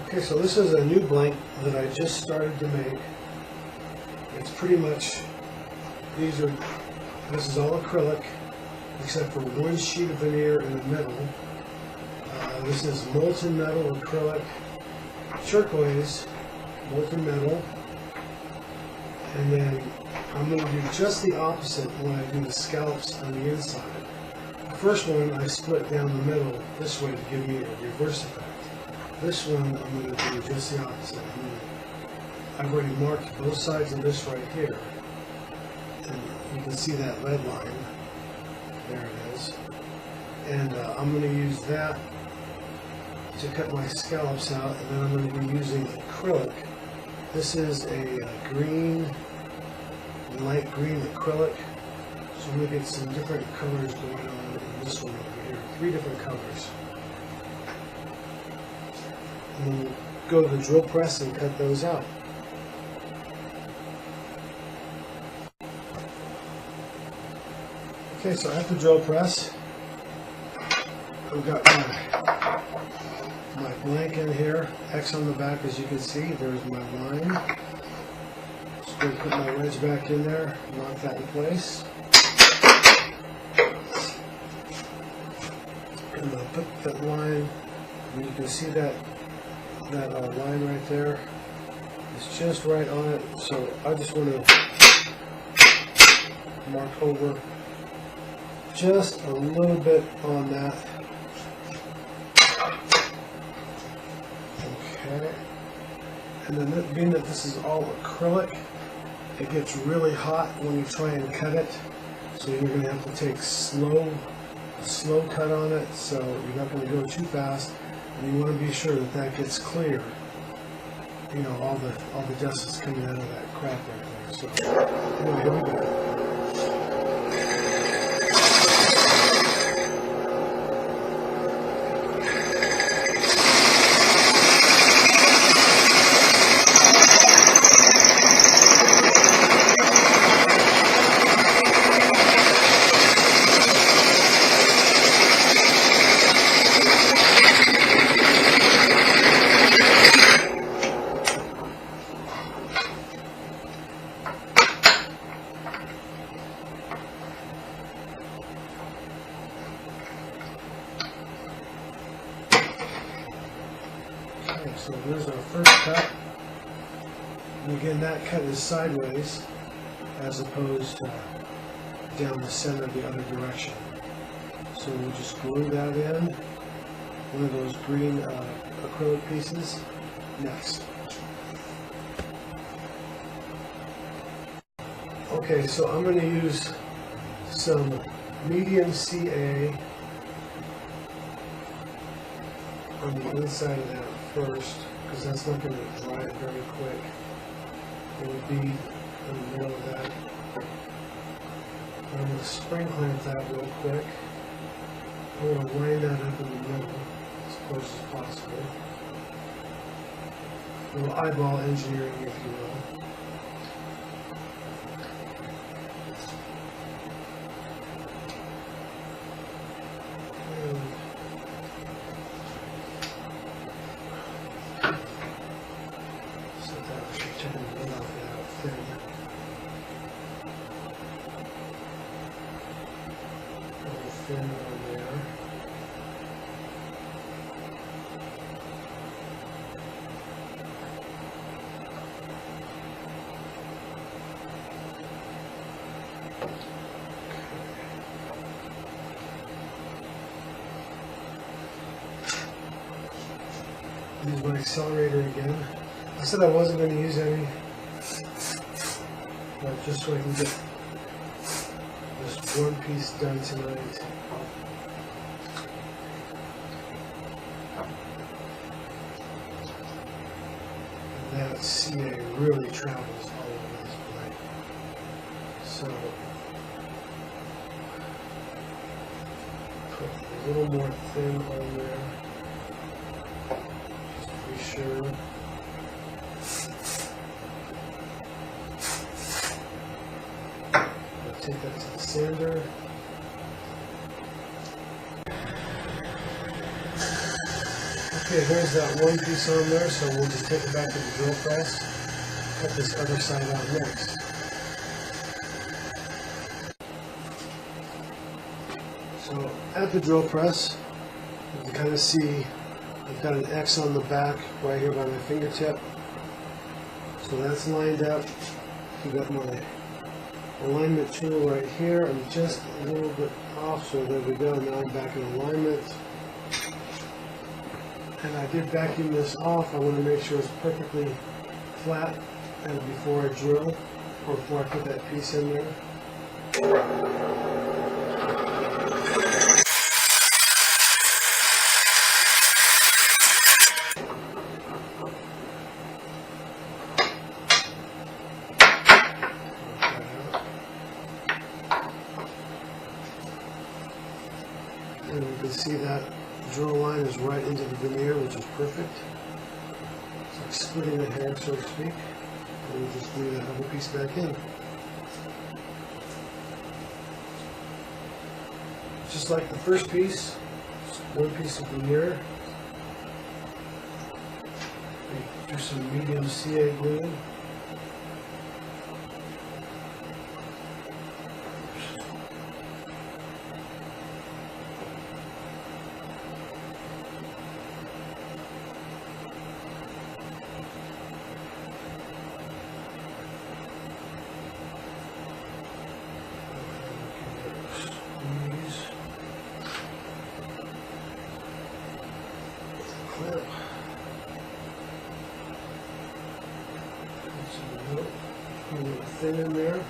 Okay, so this is a new blank that I just started to make. It's pretty much, this is all acrylic except for one sheet of veneer in the middle. This is molten metal acrylic, turquoise, molten metal, and then I'm going to do just the opposite when I do the scallops on the inside. The first one I split down the middle this way to give me a reverse effect. This one I'm going to do just the opposite. I've already marked both sides of this right here, and you can see that red line. There it is. And I'm going to use that to cut my scallops out, and then I'm going to be using acrylic. This is a green, light green acrylic. So I'm going to get some different colors going on in this one over here. 3 different colors. And then we'll go to the drill press and cut those out. Okay, so at the drill press, I've got my blank in here, X on the back, as you can see. There's my line. Just going to put my wedge back in there, lock that in place. And I'll put that line, and you can see that line right there. It's just right on it, so I just want to mark over just a little bit on that. Okay. And then being that this is all acrylic, it gets really hot when you try and cut it. So you're going to have to take a slow cut on it, so you're not going to go too fast. And you want to be sure that that gets clear. You know, all the dust is coming out of that crap right there. So anyway, here we go. Okay, so there's our first cut. And again, that cut is sideways as opposed to down the center the other direction. So we'll just glue that in, one of those green acrylic pieces. Next. Okay, so I'm going to use some medium CA on the inside of that first, because that's not going to dry it very quick. It would be in the middle of that. I'm going to spring clamp that real quick. I'm going to line that up in the middle as close as possible. A little eyeball engineering, if you will. Thin on there. Use my accelerator again. I said I wasn't going to use any, but just so I can get this one piece done tonight. And that CA really travels all over this blade. So put a little more thin on there, just to be sure. Take that to the sander. Okay, there's that one piece on there, so we'll just take it back to the drill press, cut this other side out next. So at the drill press, you can kind of see I've got an X on the back right here by my fingertip. So that's lined up. I've got my alignment tool right here. I'm just a little bit off, so there we go. Now I'm back in alignment. And I did vacuum this off. I want to make sure it's perfectly flat and before I drill or before I put that piece in there. And you can see that drill line is right into the veneer, which is perfect. It's like splitting the hair, so to speak. And we'll just glue that other piece back in. Just like the first piece, just one piece of veneer. Do some medium CA glue. Clip. A little thin in there.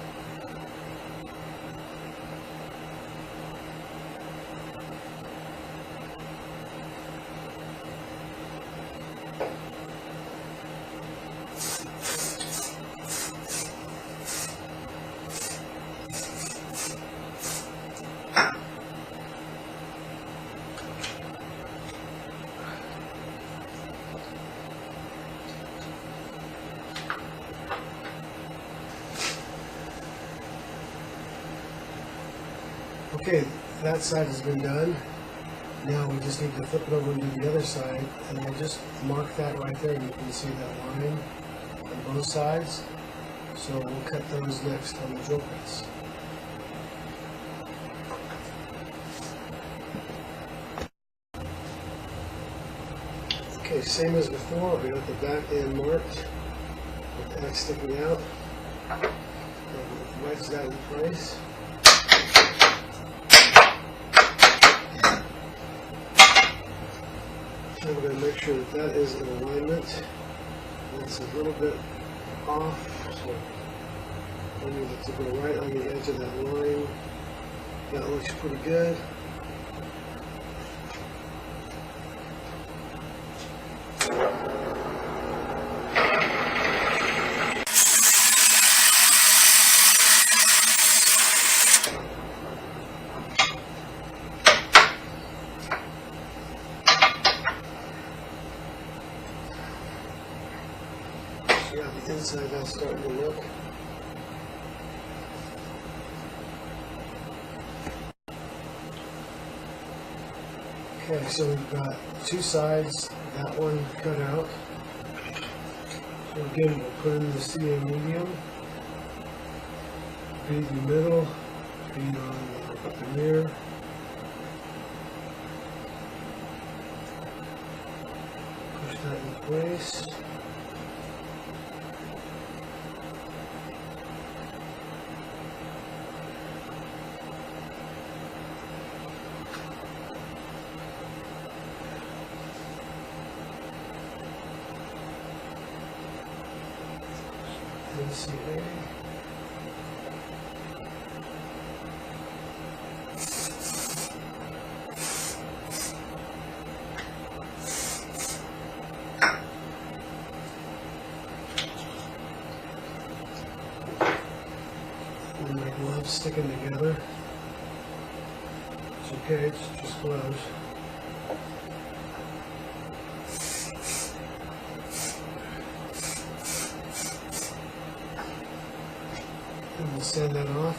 Okay, that side has been done. Now we just need to flip it over and do the other side, and I'll just mark that right there, and you can see that line on both sides. So we'll cut those next on the drill press. Okay, same as before, we got the back end marked with the X sticking out. And wedge that in place. And we're going to make sure that that is in alignment. It's a little bit off, so I need it to go right on the edge of that line. That looks pretty good. Yeah, the inside that's starting to look. Okay, so we've got two sides, that one cut out. So again, we'll put in the CA medium, bead in the middle, bead on the veneer. Push that in place. NCA. And my gloves sticking together. It's okay, it's just gloves. And we'll sand that off.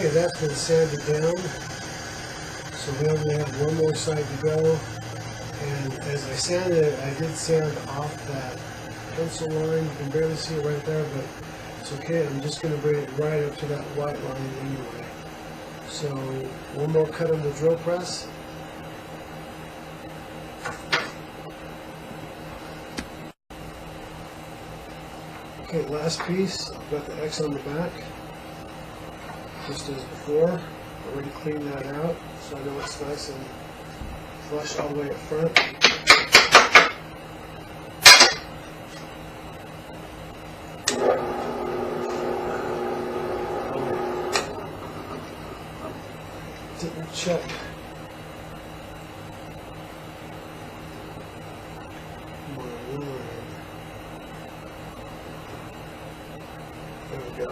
Okay, that's been sanded down. So we only have one more side to go. And as I sanded it, I did sand off that pencil line. You can barely see it right there, but it's okay. I'm just going to bring it right up to that white line anyway. So one more cut on the drill press. Okay, last piece. I've got the X on the back, just as before. I already cleaned that out, so I know it's nice and flush all the way up front. Didn't check my line. There we go.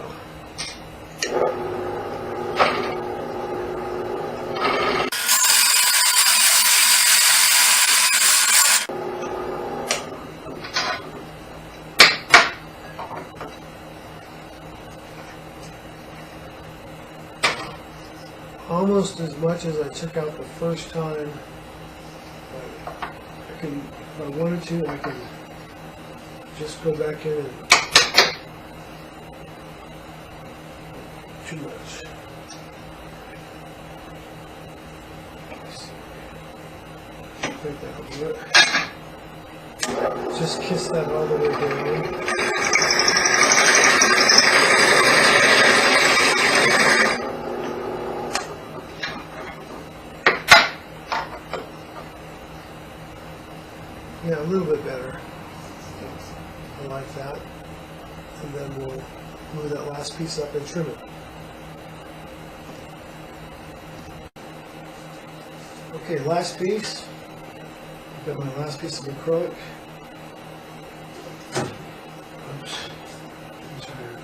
Almost as much as I took out the first time. I can, if I wanted to, I can just go back in and too much. I think that'll do it. Just kiss that all the way down. Yeah, a little bit better. I like that. And then we'll move that last piece up and trim it. Okay, last piece. I've got my last piece of acrylic. Oops. I'm tired.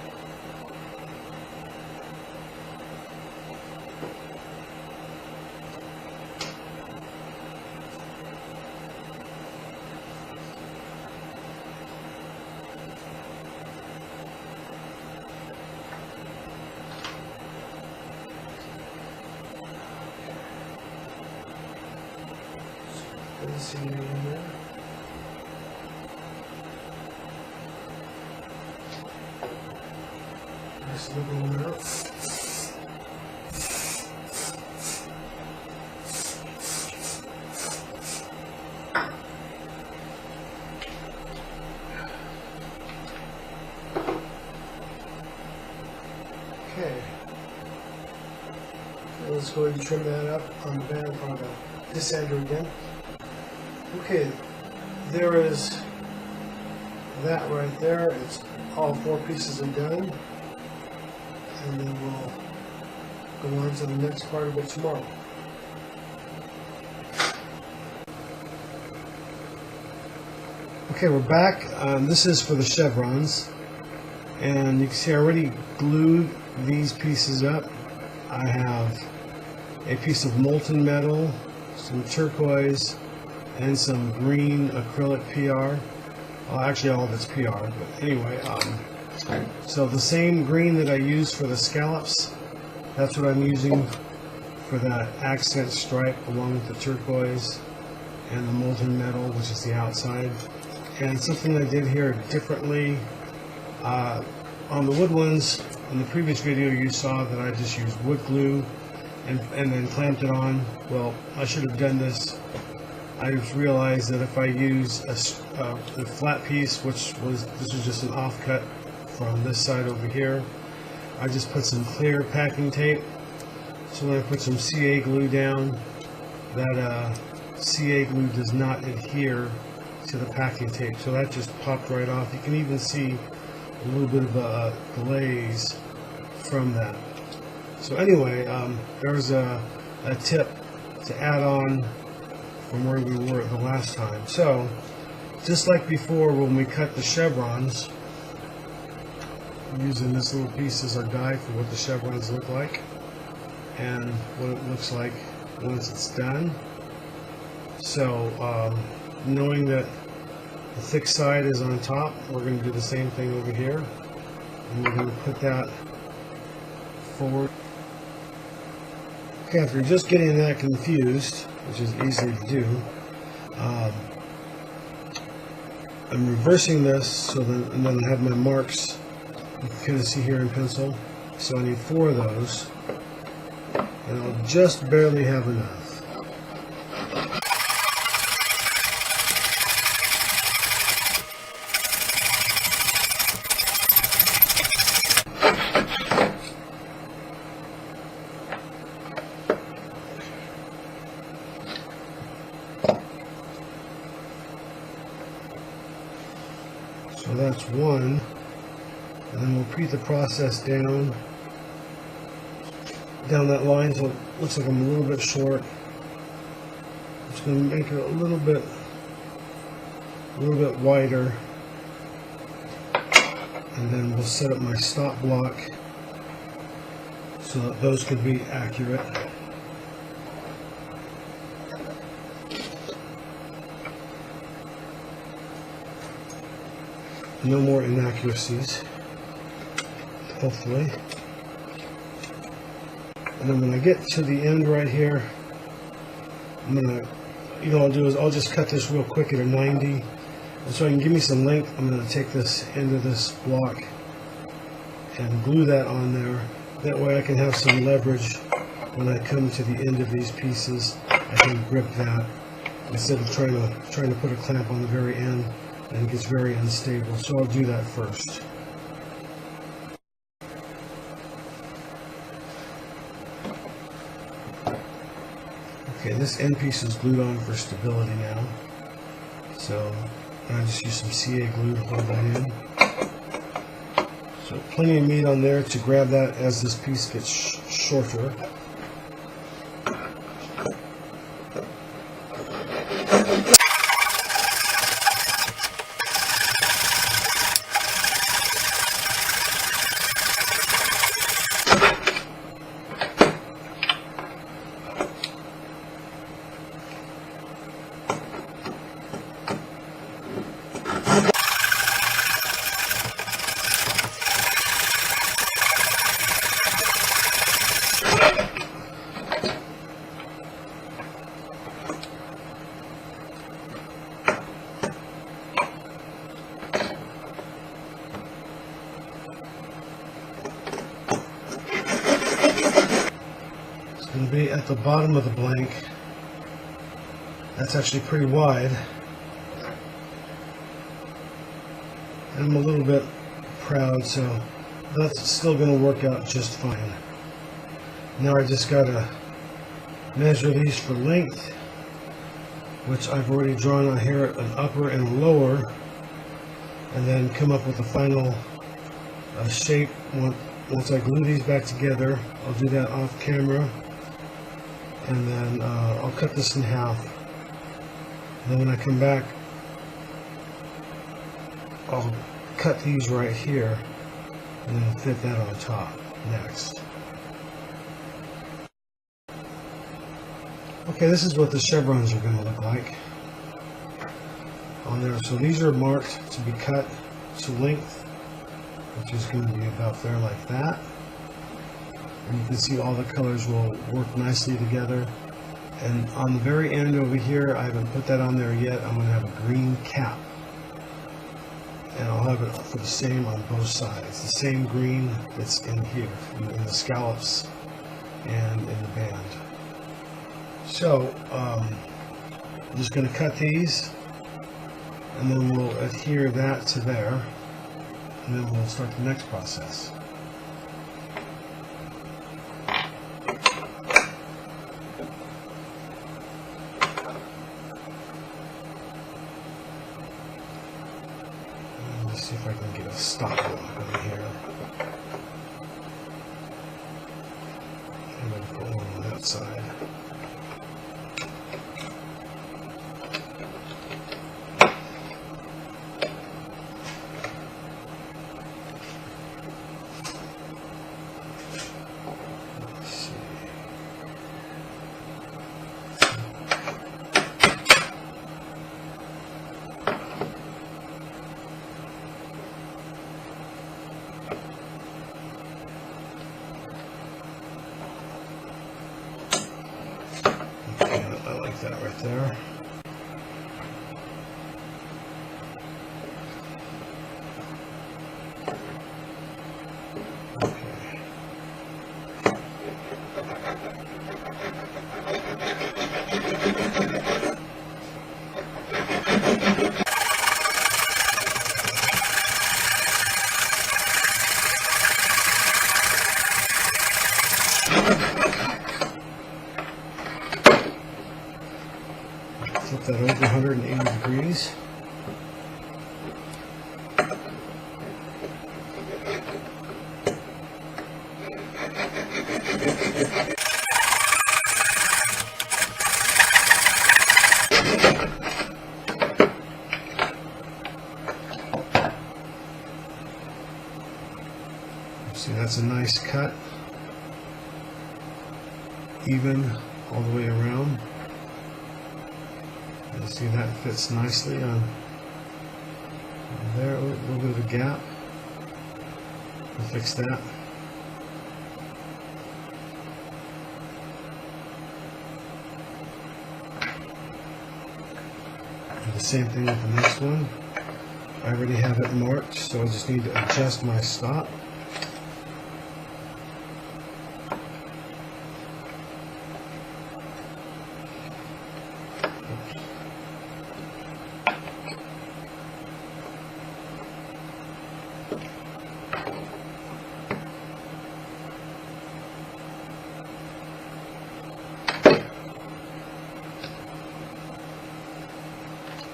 See you in there. Nice little amount. Okay. Now let's go ahead and trim that up on the band on the sander again. Okay, there is that right there. It's all four pieces are done. And then we'll go on to the next part of it tomorrow. Okay, we're back. This is for the chevrons. And you can see I already glued these pieces up. I have a piece of molten metal, some turquoise, and some green acrylic PR. Well, actually all of it's PR, but anyway, so the same green that I used for the scallops, that's what I'm using for that accent stripe, along with the turquoise and the molten metal, which is the outside. And something I did here differently, on the wood ones, in the previous video you saw that I just used wood glue and then clamped it on. Well, I should have done this. I realized that if I use a flat piece, this was just an offcut from this side over here, I just put some clear packing tape. So when I put some CA glue down, that CA glue does not adhere to the packing tape, so that just popped right off. You can even see a little bit of a glaze from that. So anyway, there's a tip to add on from where we were the last time. So, just like before when we cut the chevrons, using this little piece as our guide for what the chevrons look like and what it looks like once it's done. So, knowing that the thick side is on top, we're going to do the same thing over here. And we're going to put that forward. Okay, after just getting that confused, which is easy to do, I'm reversing this so that, and then I have my marks. You can kind of see here in pencil. So I need 4 of those, and I'll just barely have enough. So that's 1, and then we'll repeat the process down that line, so it looks like I'm a little bit short. I'm just going to make it a little bit wider, and then we'll set up my stop block so that those could be accurate. No more inaccuracies, hopefully. And then when I get to the end right here, I'm gonna, I'll do is I'll just cut this real quick at a 90, and so I can give me some length. I'm gonna take this end of this block and glue that on there. That way I can have some leverage when I come to the end of these pieces. I can grip that instead of trying to put a clamp on the very end, and it gets very unstable. So I'll do that first. Okay, this end piece is glued on for stability now. So I just use some CA glue to hold that in. So plenty of meat on there to grab that as this piece gets shorter. Going to be at the bottom of the blank. That's actually pretty wide. And I'm a little bit proud, so that's still going to work out just fine. Now I just got to measure these for length, which I've already drawn on here, an upper and a lower, and then come up with the final shape. Once I glue these back together, I'll do that off camera. And then I'll cut this in half. And then when I come back, I'll cut these right here and then fit that on top next. Okay, this is what the chevrons are going to look like on there. So these are marked to be cut to length, which is going to be about there like that. And you can see all the colors will work nicely together. And on the very end over here, I haven't put that on there yet. I'm going to have a green cap. And I'll have it for the same on both sides. The same green that's in here, in the scallops and in the band. So, I'm just going to cut these, and then we'll adhere that to there, and then we'll start the next process. See if I can get a stop block over here. I'm going to put one on that side. Let's see. like that right there. Flip that over 180 degrees. See, that's a nice cut, even all the way around. You see that fits nicely on there. A little bit of a gap. We'll fix that. Do the same thing with the next one. I already have it marked, so I just need to adjust my stop.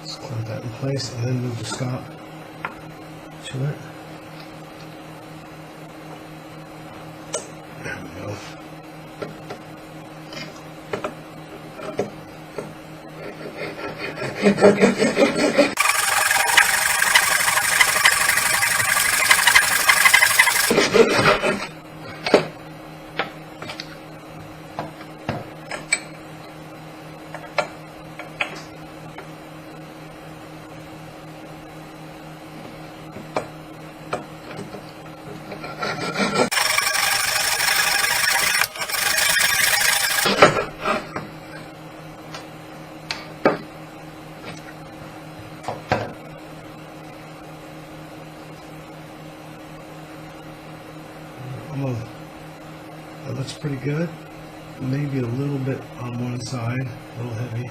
Just clamp that in place and then move the stop to it. There we go. That looks pretty good. Maybe a little bit on one side, a little heavy.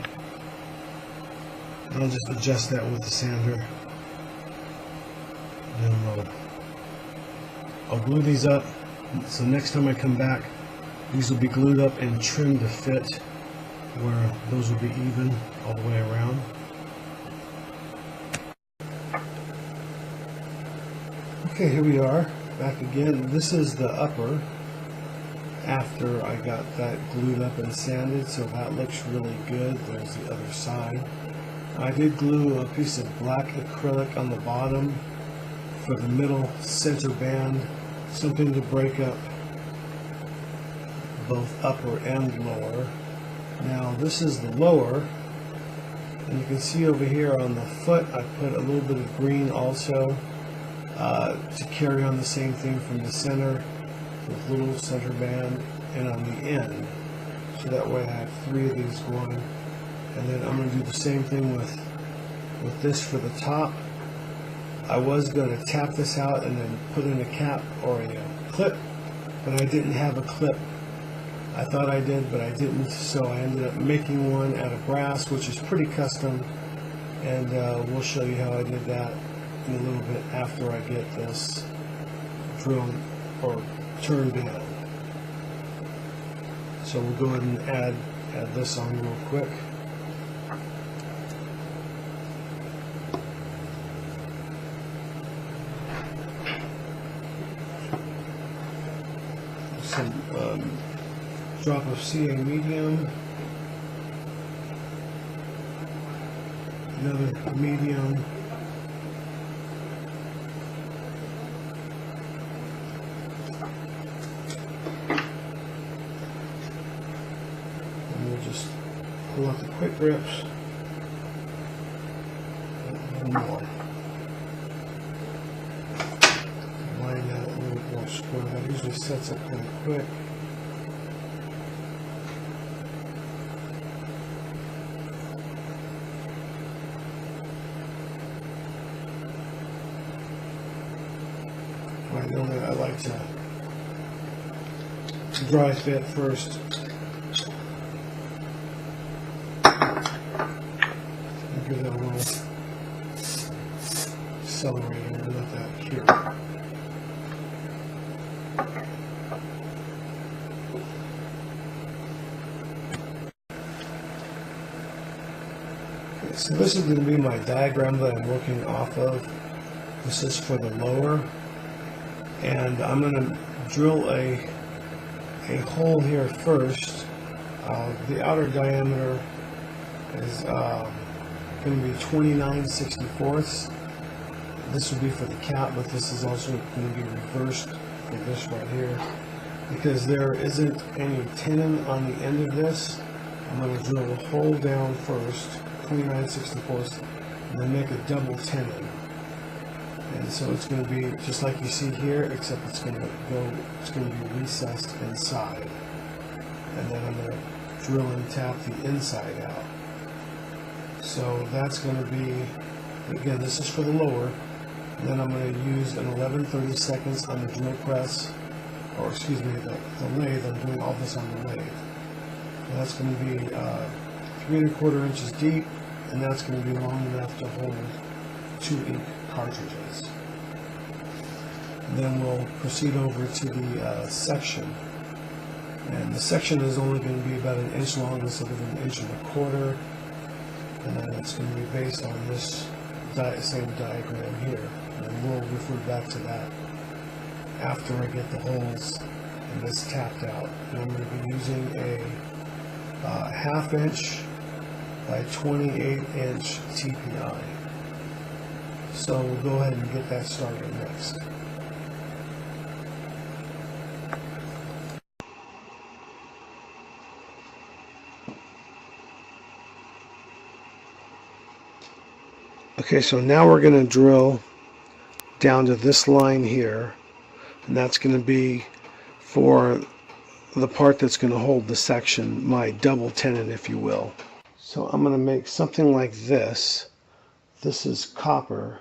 I'll just adjust that with the sander. Then I'll glue these up. So next time I come back, these will be glued up and trimmed to fit where those will be even all the way around. Okay, here we are, back again. This is the upper after I got that glued up and sanded, so that looks really good. There's the other side. I did glue a piece of black acrylic on the bottom for the middle center band, something to break up both upper and lower. Now this is the lower, and you can see over here on the foot I put a little bit of green also to carry on the same thing from the center with little center band and on the end, so that way I have 3 of these going. And then I'm going to do the same thing with this for the top. I was going to tap this out and then put in a cap or a clip, but I didn't have a clip. I thought I did, but I didn't, so I ended up making one out of brass, which is pretty custom, and we'll show you how I did that in a little bit after I get this drilled or turned in. So we'll go ahead and add this on real quick. Some drop of CA medium, another medium, and we'll just pull out the quick grips and more. Line that a little bit more square. That usually sets up pretty quick. Normally I like to dry fit first. Give that a little accelerator and let that cure. Okay, so this is going to be my diagram that I'm working off of. This is for the lower, and I'm going to drill a hole here first. The outer diameter is going to be 29/64. This would be for the cap, but this is also going to be reversed for this right here. Because there isn't any tenon on the end of this, I'm going to drill a hole down first, 29/64, and then make a double tenon. And so it's going to be just like you see here, except it's going to be recessed inside. And then I'm going to drill and tap the inside out. So that's going to be, again, this is for the lower. And then I'm going to use an 11/32 on the drill press, or excuse me, the lathe. I'm doing all this on the lathe. And that's going to be 3¼ inches deep, and that's going to be long enough to hold 2 ink cartridges. And then we'll proceed over to the section. And the section is only going to be about 1 inch long instead of 1¼ inch. And then it's going to be based on this same diagram here. And we'll refer back to that after I get the holes and this tapped out. And I'm going to be using a 1/2 inch by 28 inch TPI. So we'll go ahead and get that started next. Okay, so now we're going to drill down to this line here, and that's going to be for the part that's going to hold the section, my double tenon, if you will. So I'm going to make something like this. This is copper,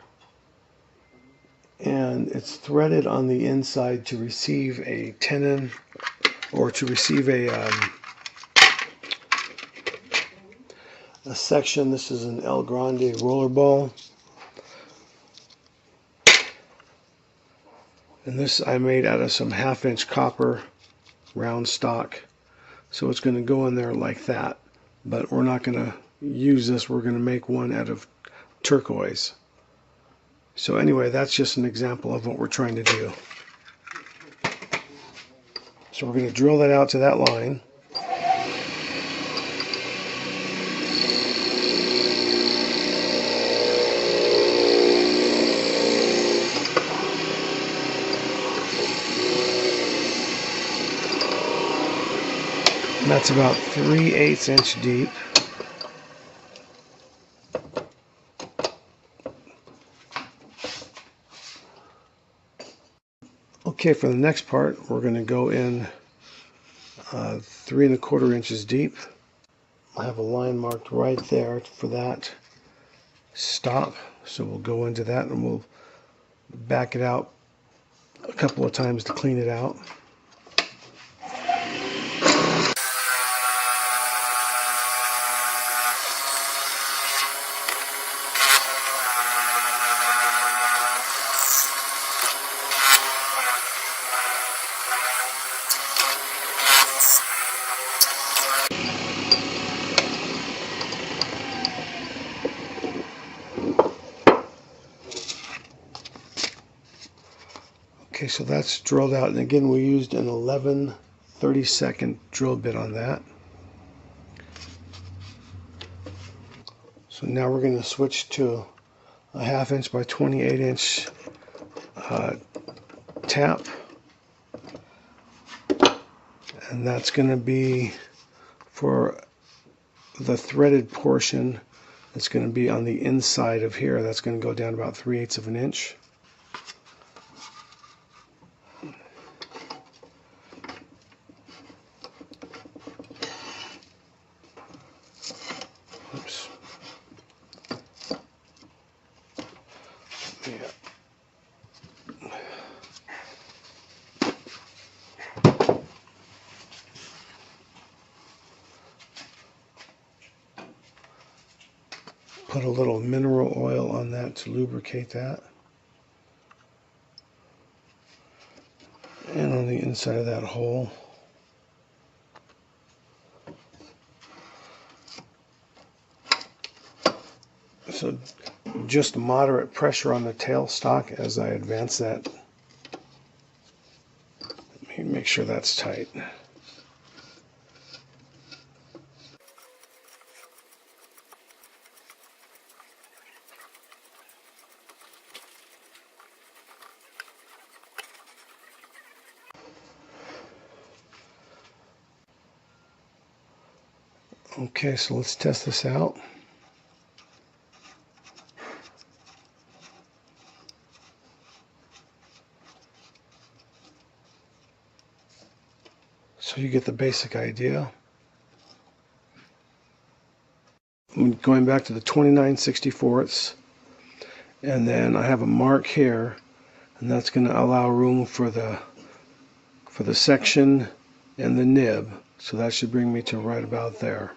and it's threaded on the inside to receive a tenon, or to receive a section. This is an El Grande roller ball, and this I made out of some 1/2 inch copper round stock. So it's going to go in there like that, but we're not going to use this. We're going to make one out of turquoise. So anyway, that's just an example of what we're trying to do. So we're going to drill that out to that line. And that's about 3/8 inch deep. Okay, for the next part, we're going to go in 3¼ inches deep. I have a line marked right there for that stop, so we'll go into that and we'll back it out a couple of times to clean it out. Okay, so that's drilled out, and again we used an 11/32 drill bit on that. So now we're going to switch to a 1/2 inch by 28 inch tap, and that's going to be for the threaded portion. It's going to be on the inside of here. That's going to go down about 3/8 of an inch. Oops. Yeah. put a little mineral oil on that to lubricate that. And on the inside of that hole. So just moderate pressure on the tailstock as I advance that. Let me make sure that's tight. Okay, so let's test this out. So you get the basic idea. I'm going back to the 29/64, and then I have a mark here, and that's going to allow room for the section and the nib. So that should bring me to right about there.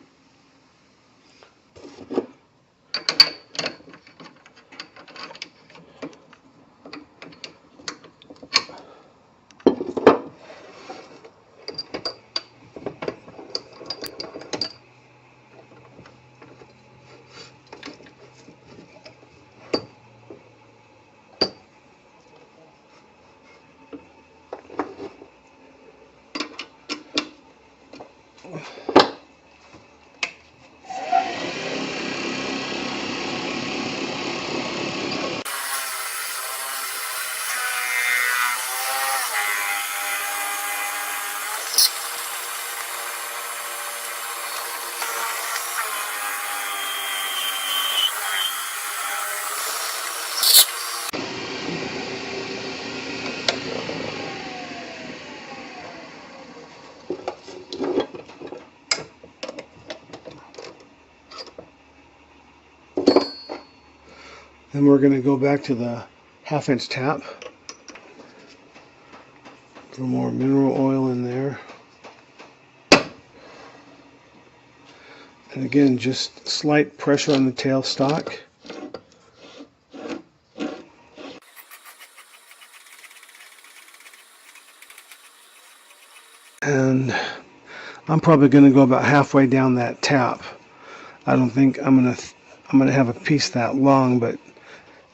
Then we're going to go back to the 1/2" tap. A little more mineral oil in there. And again, just slight pressure on the tailstock. And I'm probably going to go about halfway down that tap. I don't think I'm going to have a piece that long, but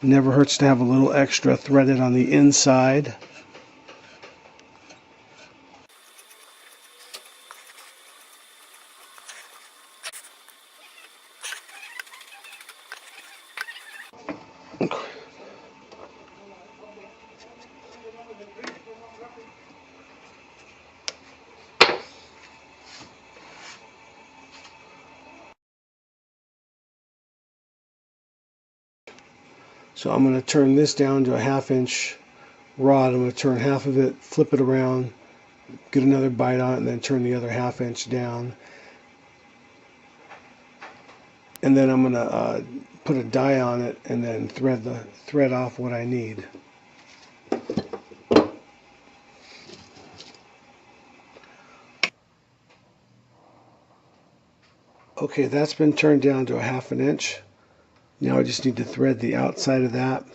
it never hurts to have a little extra threaded on the inside. So I'm going to turn this down to a 1/2" rod. I'm going to turn half of it, flip it around, get another bite on it, and then turn the other 1/2" down. And then I'm going to put a die on it and then thread off what I need. Okay, that's been turned down to a 1/2". Now I just need to thread the outside of that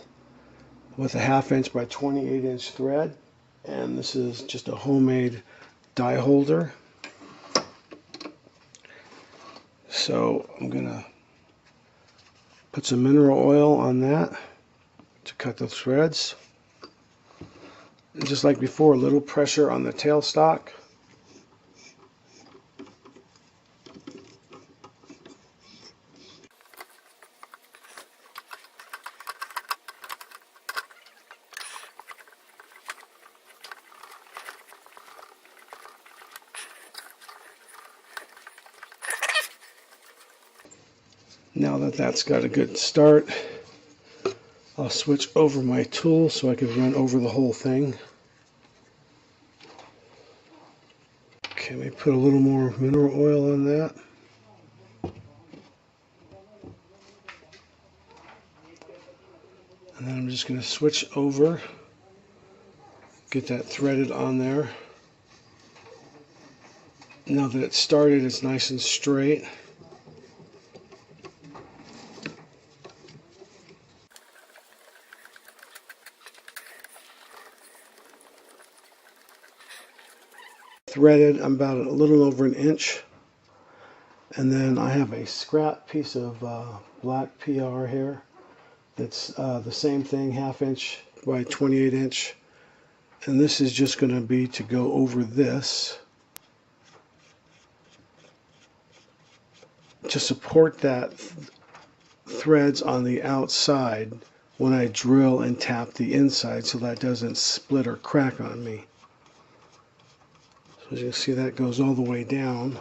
with a 1/2" by 28" thread. And this is just a homemade die holder. So I'm going to put some mineral oil on that to cut the threads. And just like before, a little pressure on the tailstock. Now that that's got a good start, I'll switch over my tool so I can run over the whole thing. Okay, let me put a little more mineral oil on that. And then I'm just going to switch over, get that threaded on there. Now that it's started, it's nice and straight. threaded. I'm about a little over an inch. And then I have a scrap piece of black PR here. It's the same thing, 1/2 inch by 28 inch. And this is just going to be to go over this to support that threads on the outside when I drill and tap the inside so that doesn't split or crack on me. So as you can see, that goes all the way down.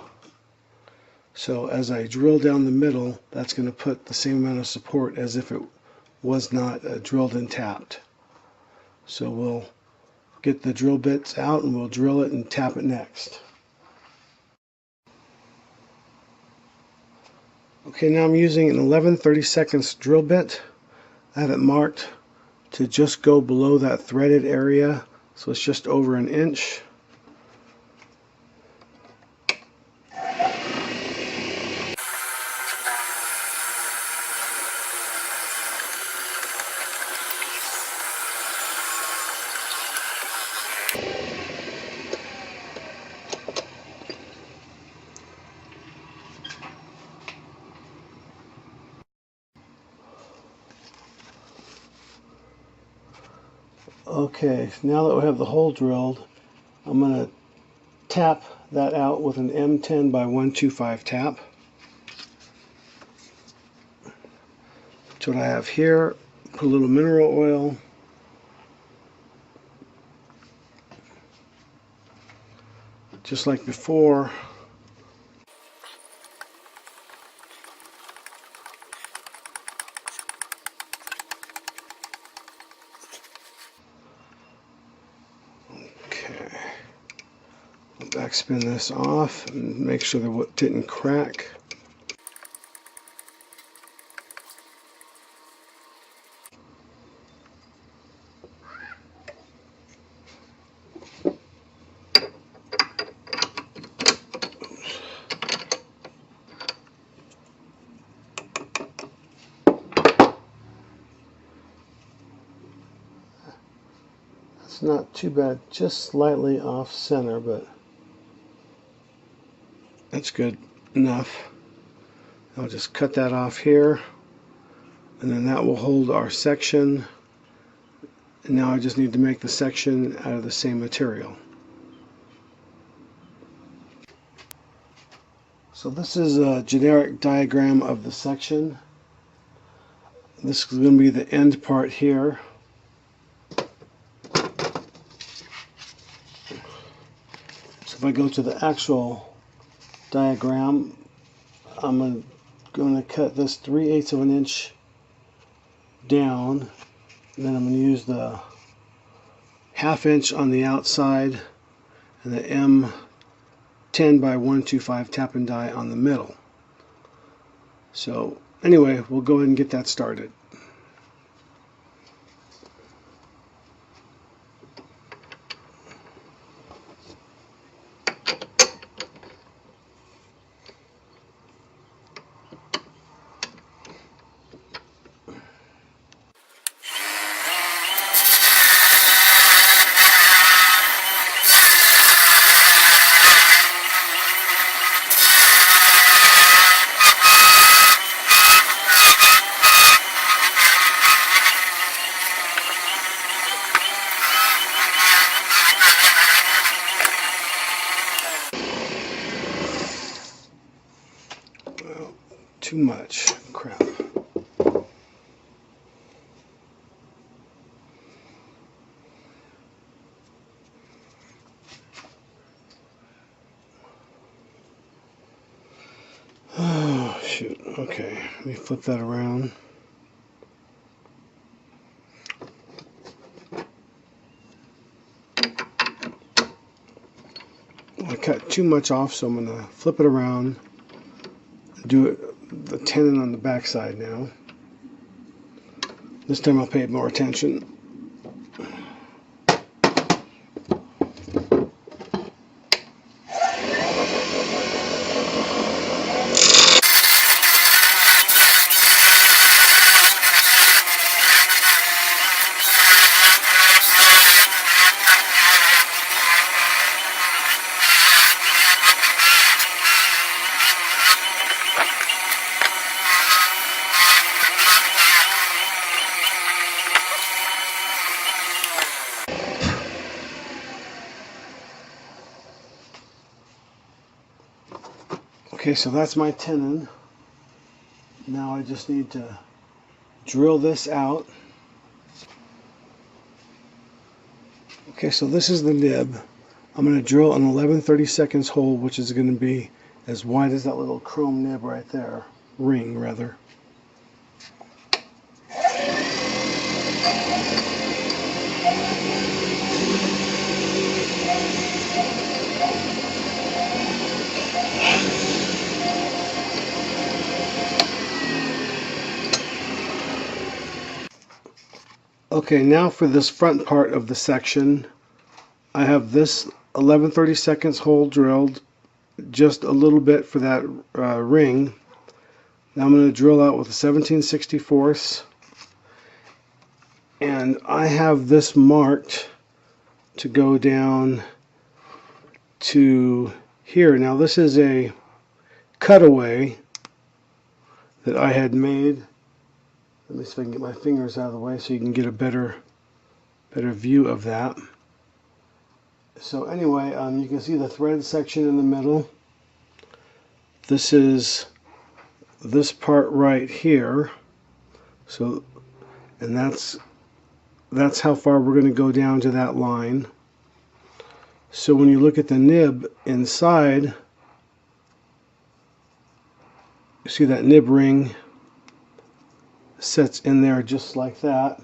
So as I drill down the middle, that's going to put the same amount of support as if it was not drilled and tapped. So we'll get the drill bits out and we'll drill it and tap it next. Okay, now I'm using an 11/32 drill bit. I have it marked to just go below that threaded area, so it's just over an inch. Okay, now that we have the hole drilled, I'm going to tap that out with an M10 by 125 tap. That's what I have here. Put a little mineral oil. Just like before. Backspin this off and make sure that it didn't crack. That's not too bad, just slightly off center, but that's good enough. I'll just cut that off here, and then that will hold our section. And now I just need to make the section out of the same material. So this is a generic diagram of the section. This is going to be the end part here. So if I go to the actual diagram, I'm going to cut this 3/8 of an inch down, and then I'm going to use the 1/2 inch on the outside and the M10 by 125 tap and die on the middle. So anyway, we'll go ahead and get that started. Too much crap. Oh, shoot. Okay, let me flip that around. I cut too much off, so I'm going to flip it around. Do it the tenon on the back side now. This time I'll pay more attention. Okay, so that's my tenon. Now I just need to drill this out. Okay, so this is the nib. I'm going to drill an 11/32 hole, which is going to be as wide as that little chrome nib right there. Ring, rather. Okay, now for this front part of the section, I have this 11/32 hole drilled, just a little bit for that ring. Now I'm going to drill out with a 17/64, and I have this marked to go down to here. Now this is a cutaway that I had made. Let me see if I can get my fingers out of the way so you can get a better view of that. So anyway, you can see the thread section in the middle. This is this part right here. So, and that's how far we're going to go down to that line. So when you look at the nib inside, you see that nib ring sets in there just like that.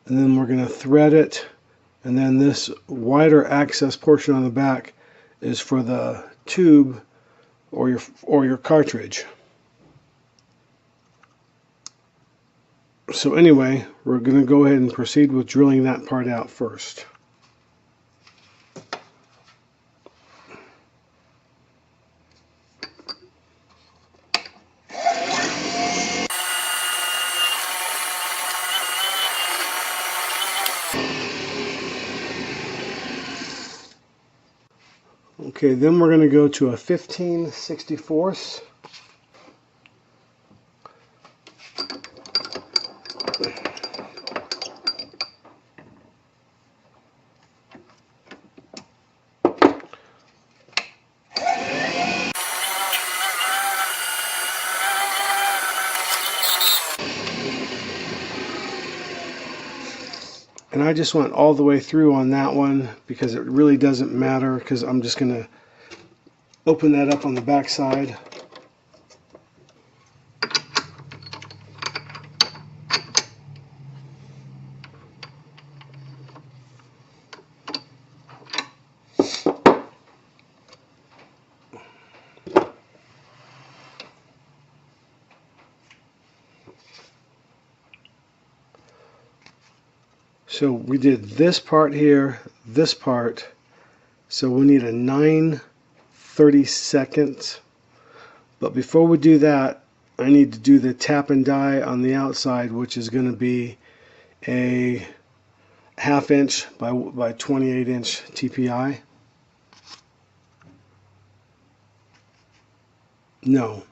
And then we're going to thread it, and then this wider access portion on the back is for the tube or your cartridge. So anyway, we're going to go ahead and proceed with drilling that part out first. Okay, then we're going to go to a 15/64. And I just went all the way through on that one because it really doesn't matter, because I'm just going to open that up on the back side. So we did this part here, this part, so we need a 9/32. But before we do that, I need to do the tap and die on the outside, which is going to be a 1/2 inch by 28 inch TPI. No,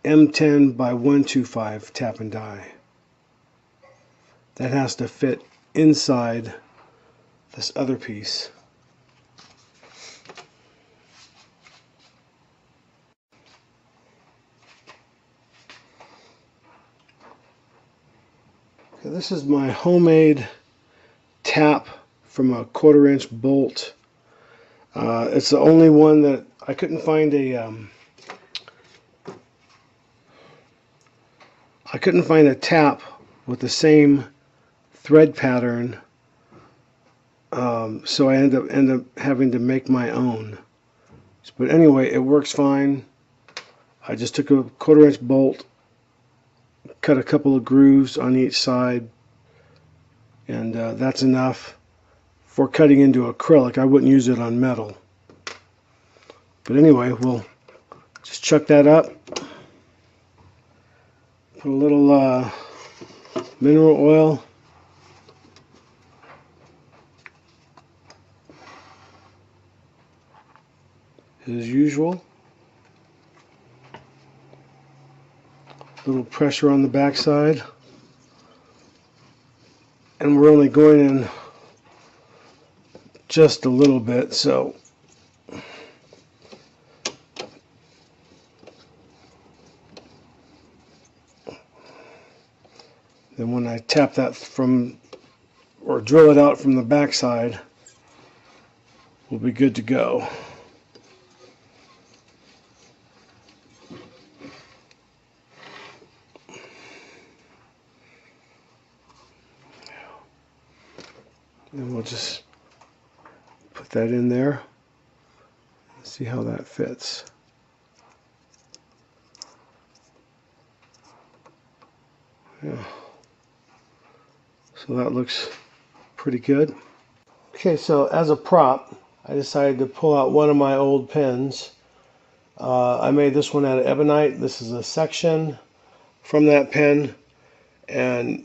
M10 by 125 tap and die. That has to fit inside this other piece. Okay, this is my homemade tap from a 1/4 inch bolt. It's the only one that I couldn't find a tap with the same thread pattern, so I end up having to make my own. But anyway, it works fine. I just took a 1/4 inch bolt, cut a couple of grooves on each side, and that's enough for cutting into acrylic. I wouldn't use it on metal. But anyway, we'll just chuck that up, put a little mineral oil, as usual. A little pressure on the backside, and we're only going in just a little bit, so then when I tap that from, or drill it out from the backside, we'll be good to go. And we'll just put that in there and see how that fits. Yeah. So that looks pretty good. Okay, so as a prop, I decided to pull out one of my old pens. I made this one out of ebonite. This is a section from that pen, and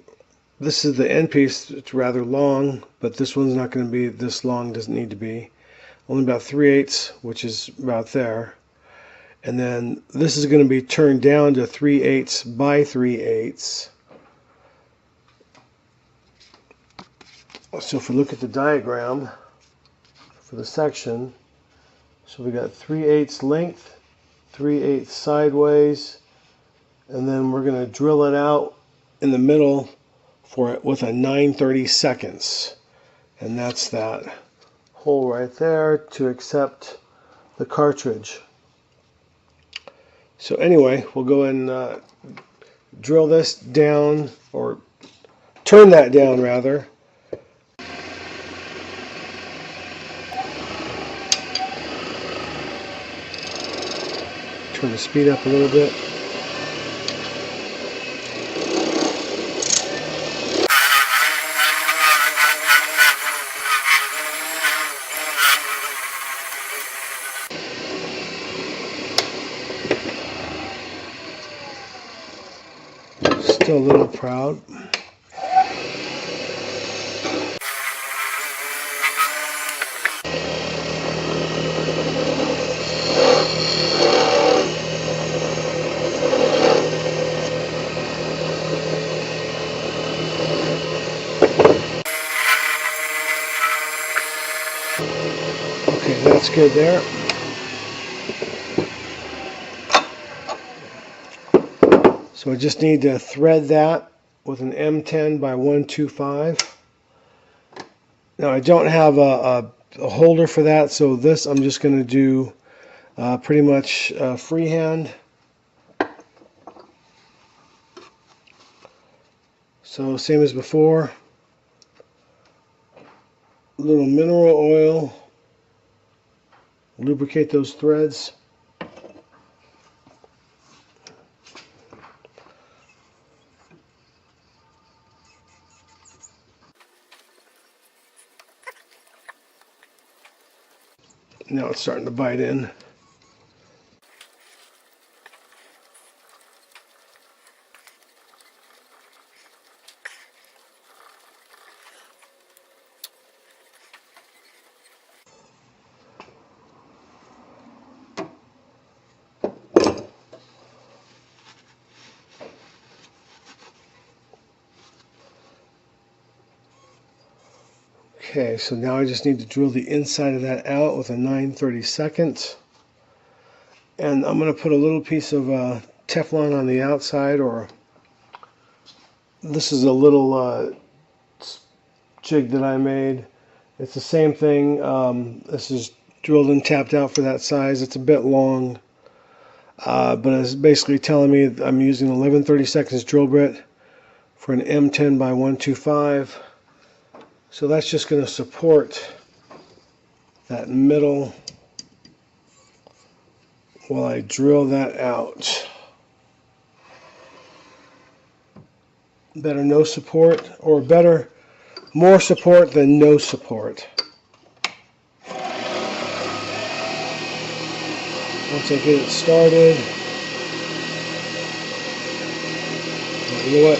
this is the end piece. It's rather long, but this one's not going to be this long, doesn't need to be. Only about 3/8, which is about there. And then this is going to be turned down to 3/8 by 3/8. So if we look at the diagram for the section, so we got 3/8 length, 3/8 sideways, and then we're going to drill it out in the middle for it with a 9/32, and that's that hole right there to accept the cartridge. So anyway, we'll go and drill this down, or turn that down rather. Turn the speed up a little bit. Still a little proud. Okay, that's good there. So I just need to thread that with an M10 by 125. Now I don't have a holder for that, so this I'm just going to do pretty much freehand. So same as before, a little mineral oil, lubricate those threads. Now it's starting to bite in. Okay, so now I just need to drill the inside of that out with a 9/32. And I'm going to put a little piece of Teflon on the outside, or this is a little jig that I made. It's the same thing. This is drilled and tapped out for that size. It's a bit long, but it's basically telling me I'm using 11/32 drill bit for an M10 by 125. So that's just going to support that middle while I drill that out. Better no support, or better more support than no support. Once I get it started, you know what?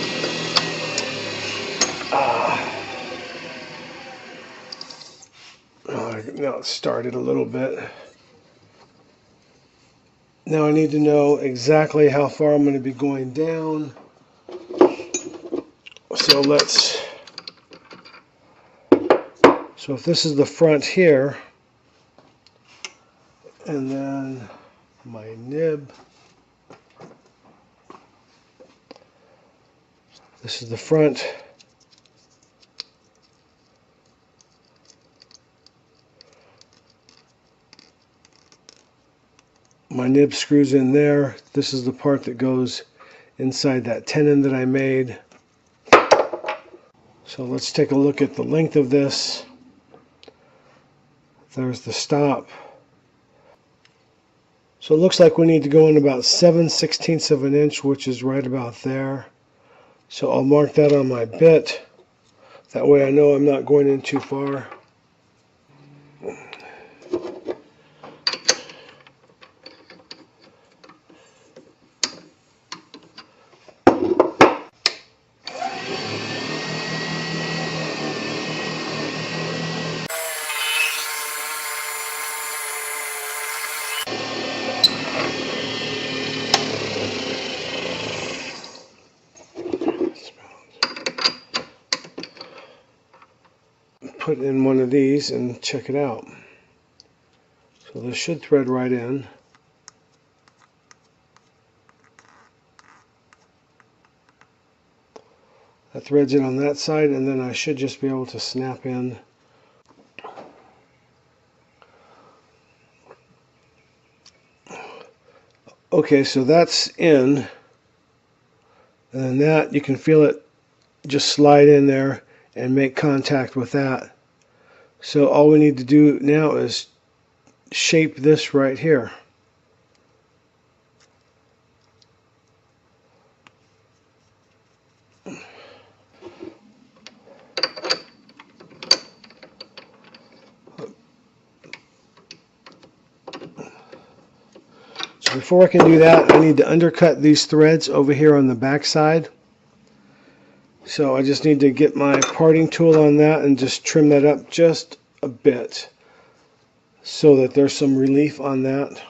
Now it's started a little bit. Now I need to know exactly how far I'm going to be going down. So So if this is the front here, and then my nib, this is the front. My nib screws in there. This is the part that goes inside that tenon that I made. So let's take a look at the length of this. There's the stop. So it looks like we need to go in about 7/16 of an inch, which is right about there. So I'll mark that on my bit. That way I know I'm not going in too far. Put in one of these and check it out. So this should thread right in. That threads in on that side, and then I should just be able to snap in. Okay, so that's in, and then that, you can feel it just slide in there and make contact with that. So all we need to do now is shape this right here. So before I can do that, I need to undercut these threads over here on the back side. So I just need to get my parting tool on that and just trim that up just a bit so that there's some relief on that.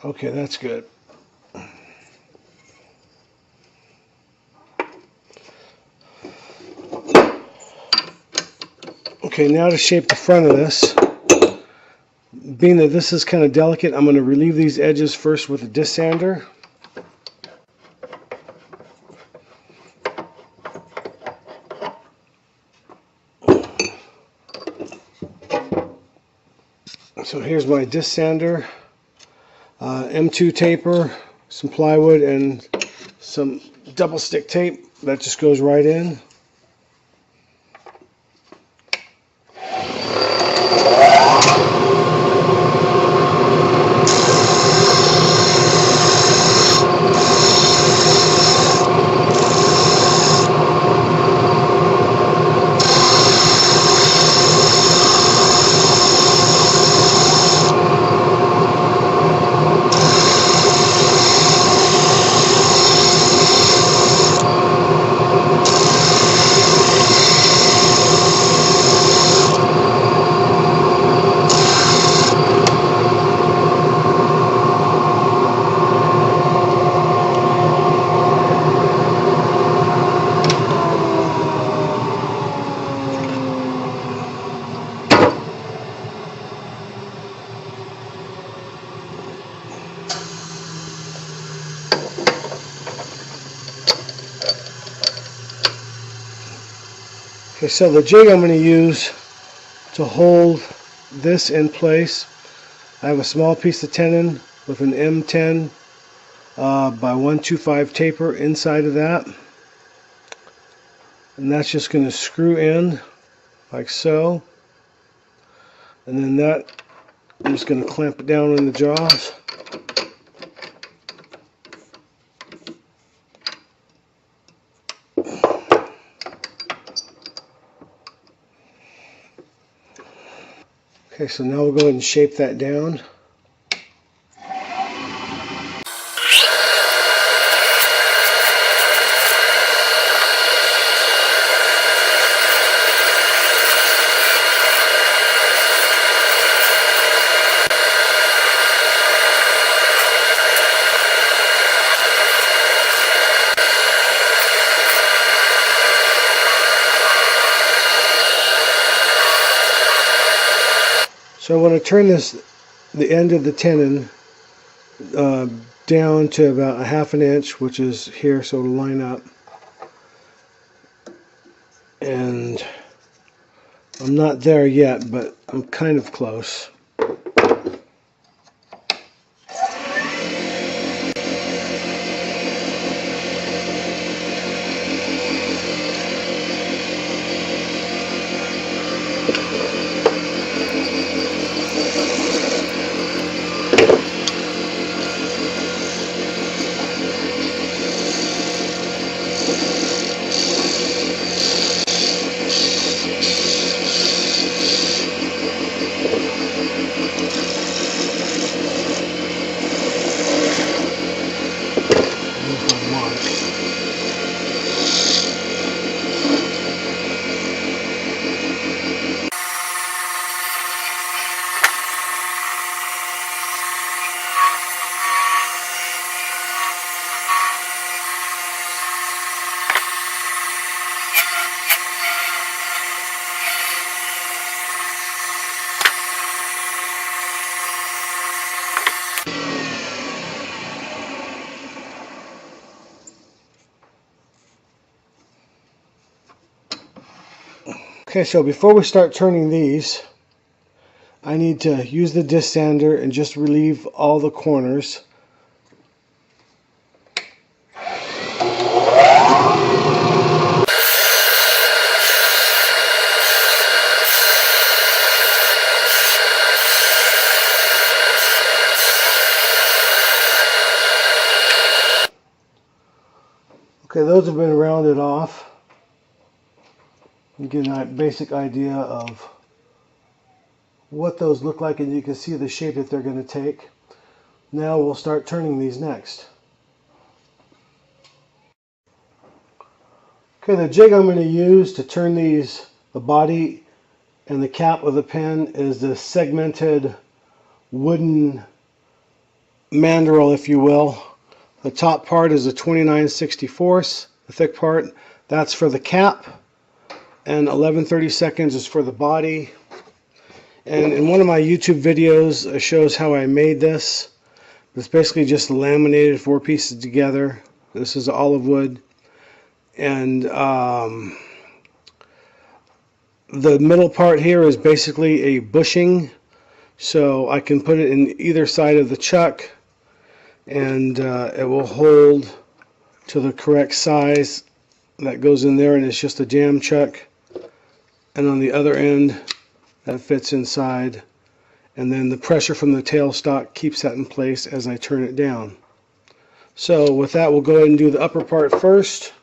Okay, that's good. Okay, now to shape the front of this. Being that this is kind of delicate, I'm going to relieve these edges first with a disc sander. So here's my disc sander, M2 taper, some plywood, and some double stick tape that just goes right in. Okay, so the jig I'm going to use to hold this in place, I have a small piece of tenon with an M10 by 125 taper inside of that, and that's just going to screw in like so, and then that I'm just going to clamp it down in the jaws. Okay, so now we'll go ahead and shape that down. So I want to turn the end of the tenon down to about a ½ inch, which is here, so it'll line up. And I'm not there yet, but I'm kind of close. Okay, so before we start turning these, I need to use the disc sander and just relieve all the corners. Okay, those have been rounded off. You get a basic idea of what those look like, and you can see the shape that they're going to take. Now we'll start turning these next. Okay, the jig I'm going to use to turn these, the body and the cap of the pen, is the segmented wooden mandrel, if you will. The top part is a 29/64, the thick part. That's for the cap, and 11/32 is for the body. And in one of my YouTube videos, it shows how I made this. It's basically just laminated 4 pieces together. This is olive wood. And the middle part here is basically a bushing. So I can put it in either side of the chuck, and it will hold to the correct size that goes in there, and it's just a jam chuck. And on the other end, that fits inside, and then the pressure from the tailstock keeps that in place as I turn it down. So with that, we'll go ahead and do the upper part first.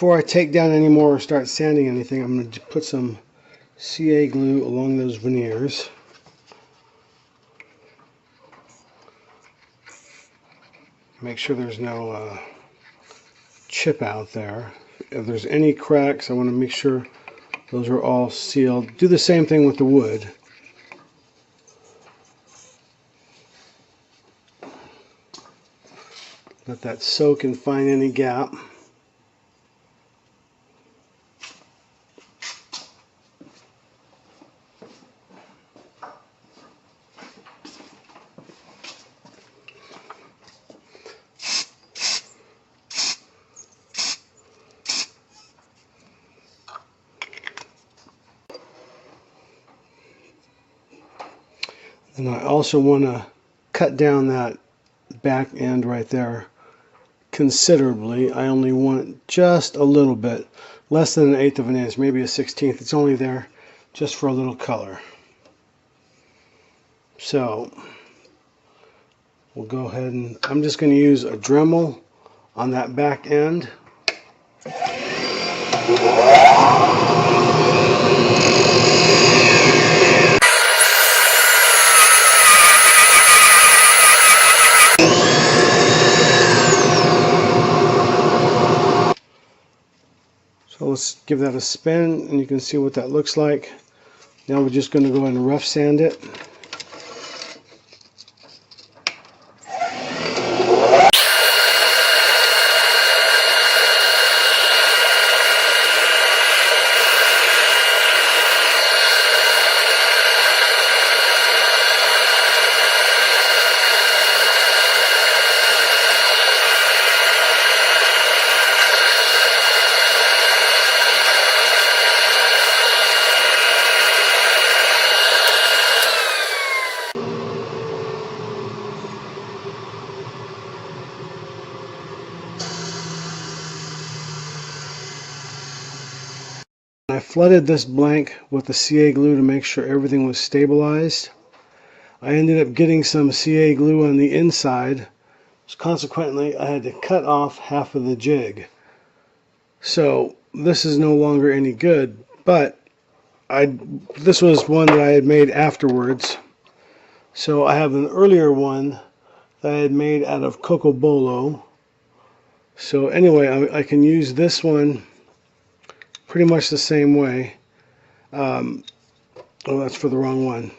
Before I take down any more or start sanding anything, I'm going to put some CA glue along those veneers. Make sure there's no chip out there. If there's any cracks, I want to make sure those are all sealed. Do the same thing with the wood. Let that soak and find any gap. And I also want to cut down that back end right there considerably. I only want just a little bit, less than 1/8 of an inch, maybe a 1/16. It's only there just for a little color. So we'll go ahead and I'm just going to use a Dremel on that back end. So let's give that a spin and you can see what that looks like. Now we're just going to go ahead and rough sand it. I flooded this blank with the CA glue to make sure everything was stabilized. I ended up getting some CA glue on the inside, so consequently I had to cut off half of the jig. So this is no longer any good, but this was one that I had made afterwards. So I have an earlier one that I had made out of coco bolo. So anyway, I can use this one pretty much the same way. Oh, that's for the wrong one.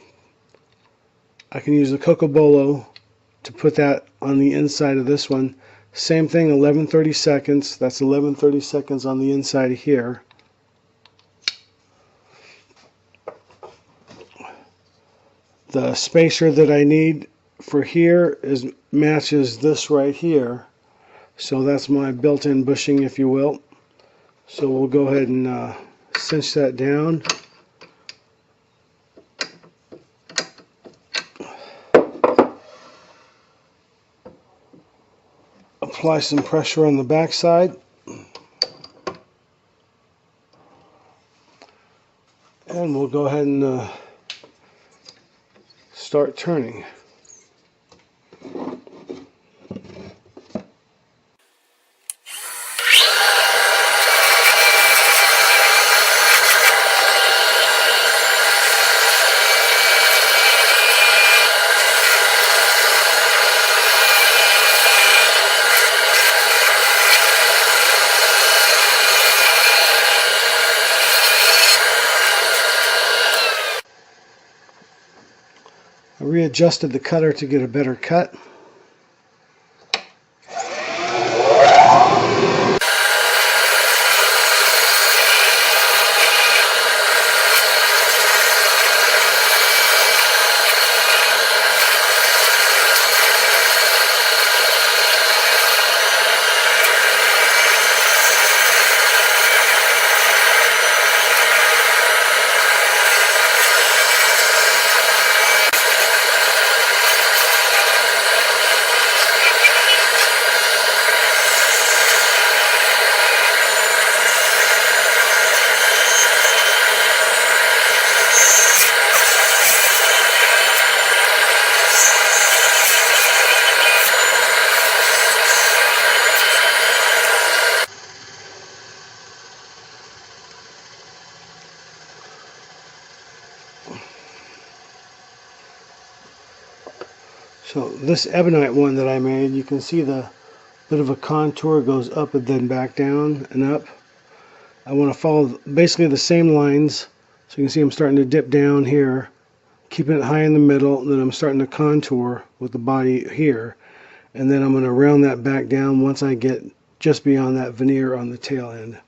I can use the coco bolo to put that on the inside of this one. Same thing, 11/30 seconds. That's 11/30 seconds on the inside here. The spacer that I need for here matches this right here. So that's my built-in bushing, if you will. So we'll go ahead and cinch that down. Apply some pressure on the back side. And we'll go ahead and start turning. I readjusted the cutter to get a better cut. So this ebonite one that I made, you can see the bit of a contour goes up and then back down and up. I want to follow basically the same lines. So you can see I'm starting to dip down here, keeping it high in the middle, and then I'm starting to contour with the body here. And then I'm going to round that back down once I get just beyond that veneer on the tail end.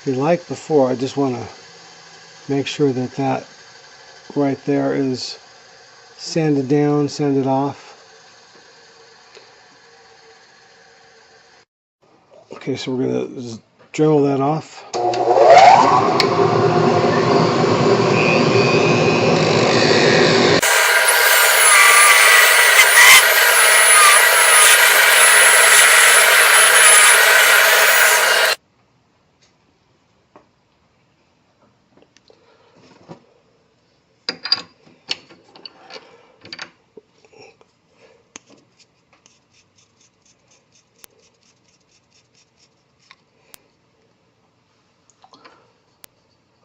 Like before, I just want to make sure that that right there is sanded down, sanded off. Okay, so we're going to just Dremel that off.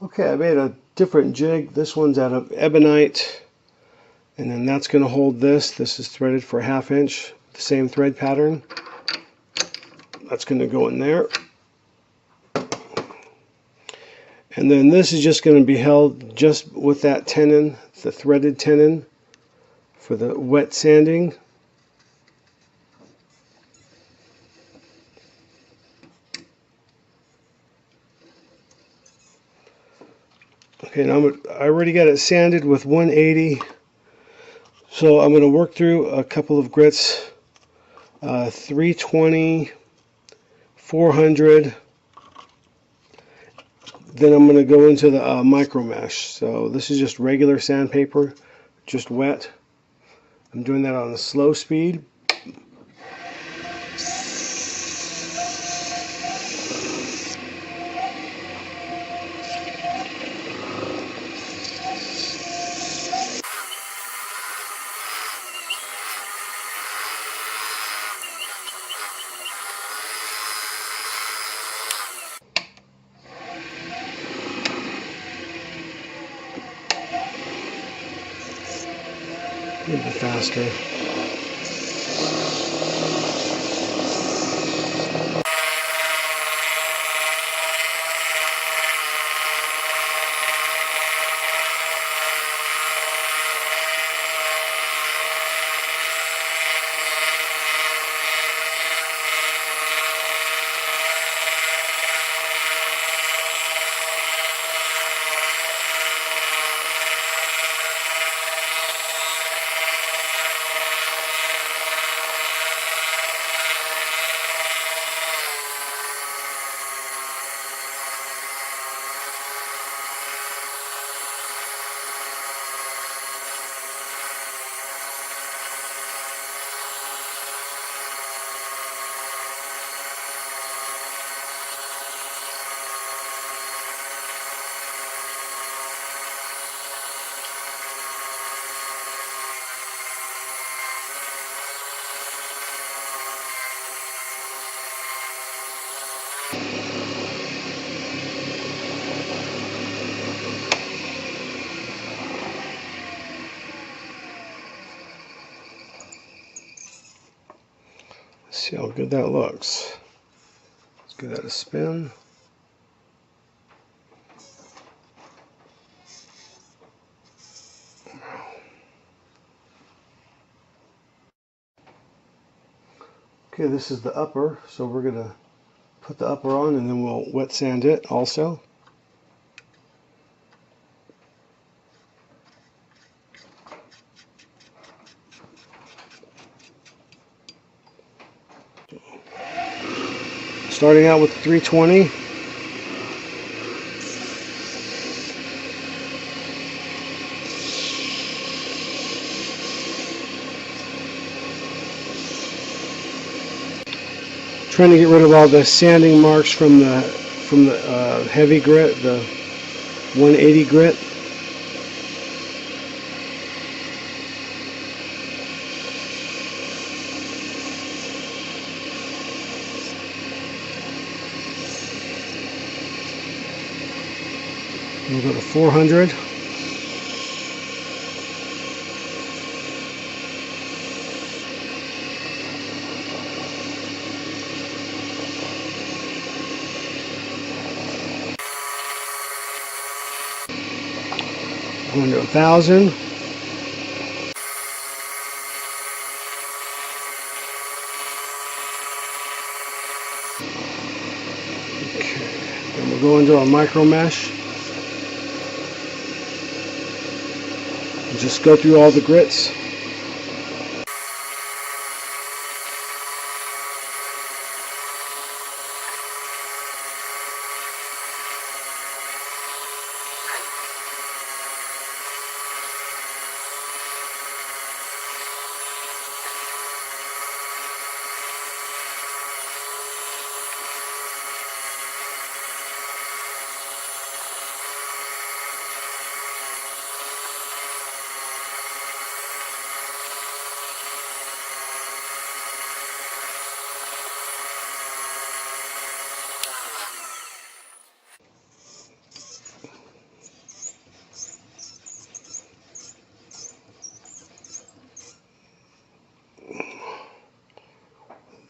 Okay, I made a different jig. This one's out of ebonite, and then that's going to hold this. This is threaded for 1/2 inch, the same thread pattern. That's going to go in there. And then this is just going to be held just with that tenon, the threaded tenon for the wet sanding. Okay, now I already got it sanded with 180, so I'm going to work through a couple of grits, 320, 400. Then I'm going to go into the micro mesh. So this is just regular sandpaper, just wet. I'm doing that on a slow speed. A little bit faster. See how good that looks. Let's give that a spin. Okay, this is the upper, so we're going to put the upper on and then we'll wet sand it also. Starting out with 320. Trying to get rid of all the sanding marks from the heavy grit, the 180 grit. We'll go to 400. Going to 1,000. Okay, then we'll go into our micro mesh. And just go through all the grits.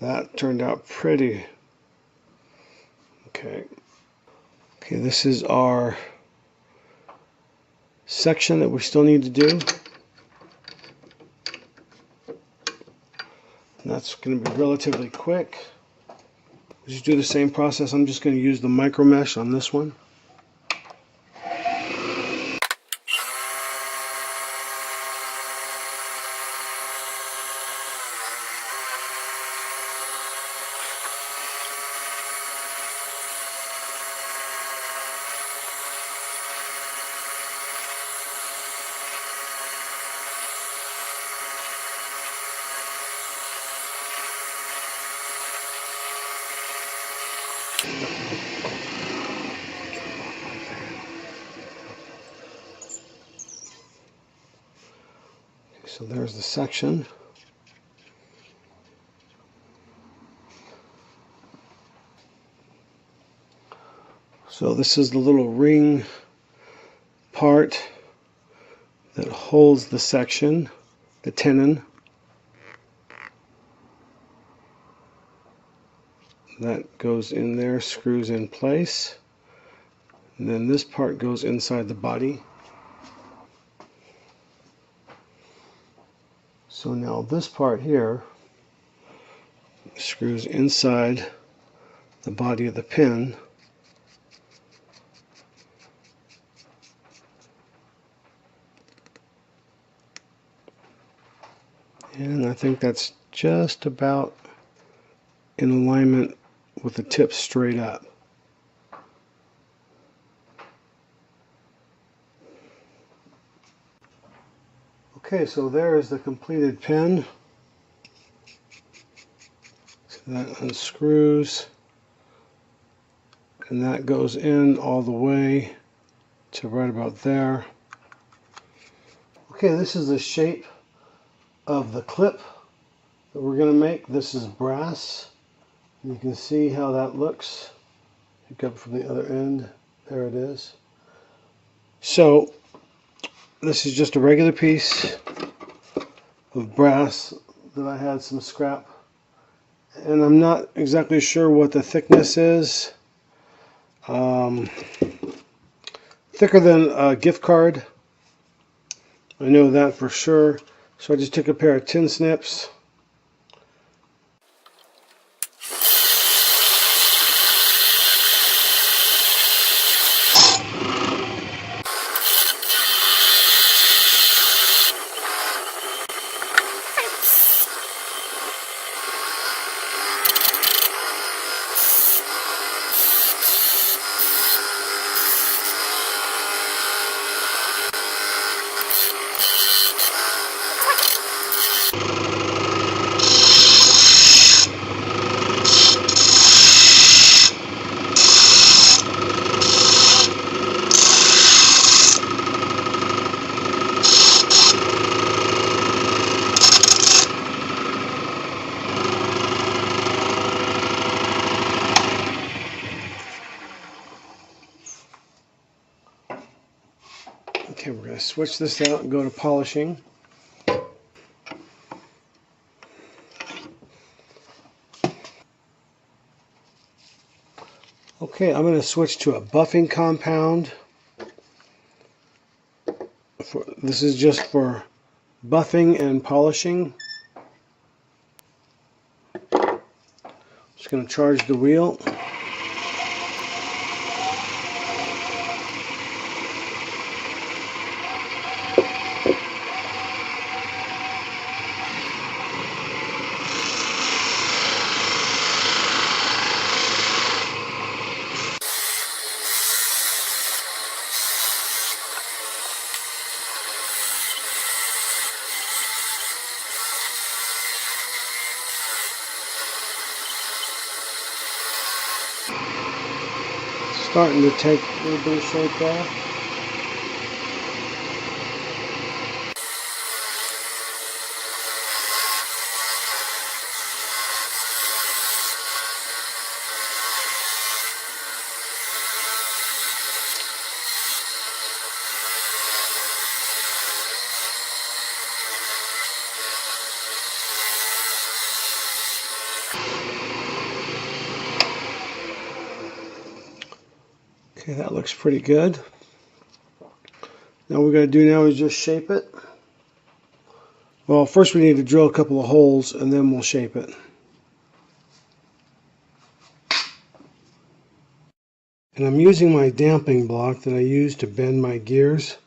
That turned out pretty. Okay. Okay, this is our section that we still need to do. And that's going to be relatively quick. Just do the same process. I'm just going to use the micro mesh on this one. So there's the section. So this is the little ring part that holds the section, the tenon. That goes in there, screws in place. And then this part goes inside the body. So now this part here screws inside the body of the pin. And I think that's just about in alignment with the tip straight up. Okay, so there is the completed pin. So that unscrews, and that goes in all the way to right about there. Okay, this is the shape of the clip that we're going to make. This is brass. You can see how that looks. Pick up from the other end. There it is. So this is just a regular piece of brass that I had some scrap, and I'm not exactly sure what the thickness is. Thicker than a gift card, I know that for sure. So I just took a pair of tin snips switch this out and go to polishing. Okay, I'm going to switch to a buffing compound. This is just for buffing and polishing. Just going to charge the wheel. Starting to take a little bit of shape there. Okay, that looks pretty good. Now what we're going to do now is just shape it. Well, first we need to drill a couple of holes and then we'll shape it. And I'm using my damping block that I use to bend my gears.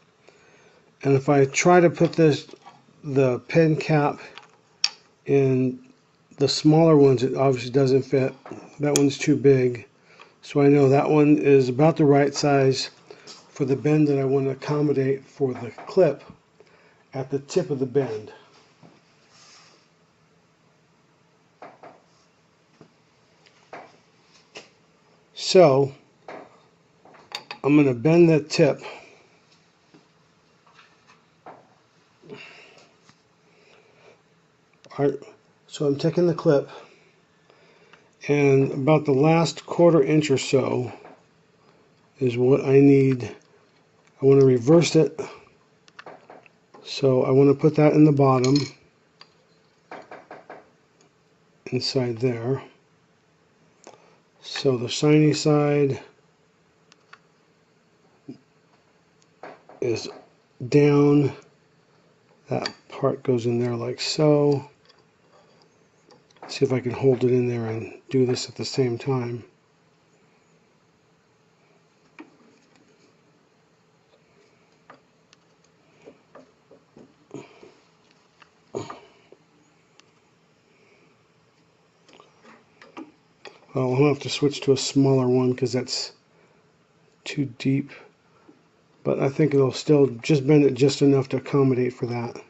And if I try to put the pen cap in the smaller ones, it obviously doesn't fit. That one's too big. So I know that one is about the right size for the bend that I want to accommodate for the clip at the tip of the bend. So I'm going to bend that tip. Alright, so I'm taking the clip, and about the last 1/4 inch or so is what I need. I want to reverse it, so I want to put that in the bottom, inside there. So the shiny side is down, that part goes in there like so. See if I can hold it in there and do this at the same time. Well, I'll have to switch to a smaller one because that's too deep. But I think it'll still just bend it just enough to accommodate for that.